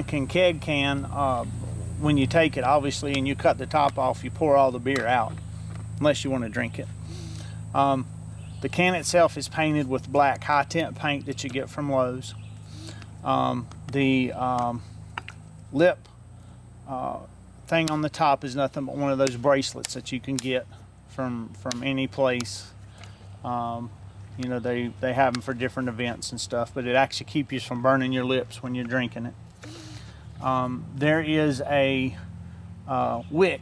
Heineken keg can, when you take it, obviously, and you cut the top off, you pour all the beer out, unless you want to drink it. The can itself is painted with black high temp paint that you get from Lowe's. The lip thing on the top is nothing but one of those bracelets that you can get from any place. You know, they have them for different events and stuff, but it actually keeps you from burning your lips when you're drinking it. There is a wick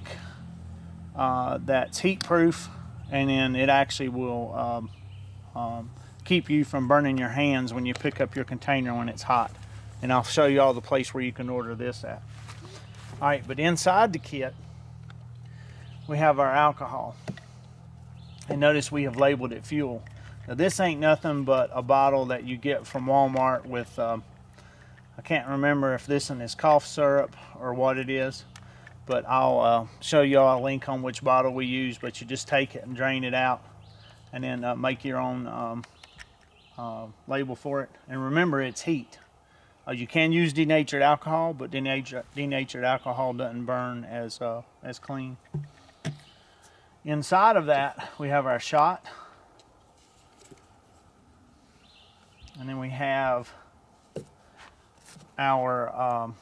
that's heat proof, and then it actually will keep you from burning your hands when you pick up your container when it's hot. And I'll show you all the place where you can order this at. All right, but inside the kit, we have our alcohol. And notice we have labeled it fuel. Now this ain't nothing but a bottle that you get from Walmart with, I can't remember if this one is cough syrup or what it is, but I'll show you all a link on which bottle we use, but you just take it and drain it out and then make your own label for it. And remember, it's heat. You can use denatured alcohol, but denatured alcohol doesn't burn as clean. Inside of that, we have our shot. And then we have our,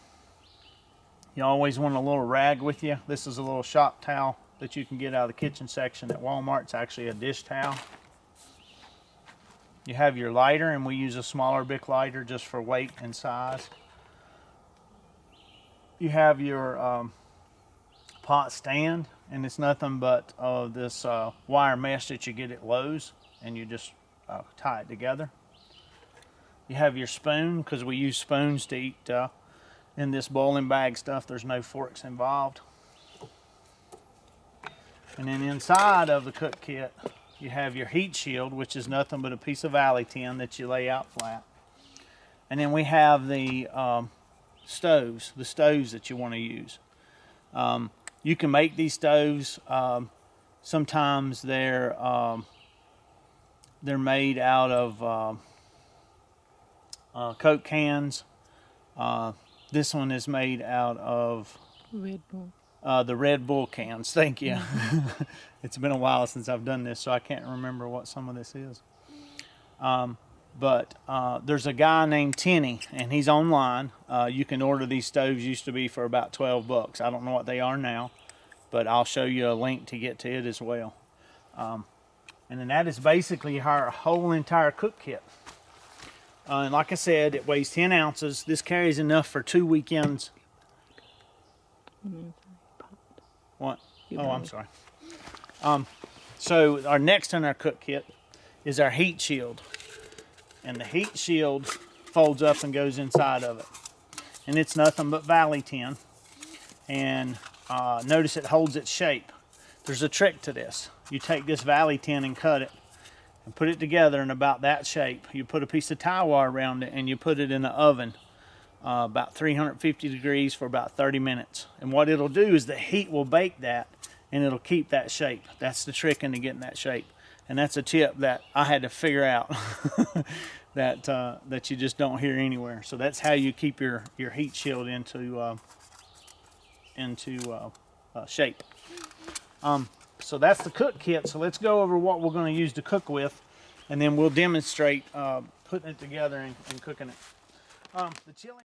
you always want a little rag with you. This is a little shop towel that you can get out of the kitchen section at Walmart. It's actually a dish towel. You have your lighter, and we use a smaller Bic lighter just for weight and size. You have your pot stand, and it's nothing but this wire mesh that you get at Lowe's, and you just tie it together. You have your spoon, because we use spoons to eat in this boiling bag stuff. There's no forks involved. And then inside of the cook kit, you have your heat shield, which is nothing but a piece of valley tin that you lay out flat. And then we have the stoves that you want to use. You can make these stoves. Sometimes they're made out of Coke cans. This one is made out of Red Bull. The Red Bull cans. Thank you. It's been a while since I've done this, so I can't remember what some of this is. But there's a guy named Tenny, and he's online. You can order these stoves. Used to be for about 12 bucks. I don't know what they are now, but I'll show you a link to get to it as well. And then that is basically our whole entire cook kit. And like I said, it weighs 10 ounces. This carries enough for 2 weekends. What? Oh, I'm sorry. So our next in our cook kit is our heat shield. And the heat shield folds up and goes inside of it. And it's nothing but valley tin. And notice it holds its shape. There's a trick to this. You take this valley tin and cut it and put it together in about that shape. You put a piece of tie wire around it and you put it in the oven. About 350 degrees for about 30 minutes. And what it'll do is the heat will bake that, and it'll keep that shape. That's the trick into getting that shape. And that's a tip that I had to figure out that you just don't hear anywhere. So that's how you keep your heat shield into shape. So that's the cook kit. So let's go over what we're going to use to cook with, and then we'll demonstrate putting it together and cooking it. The chili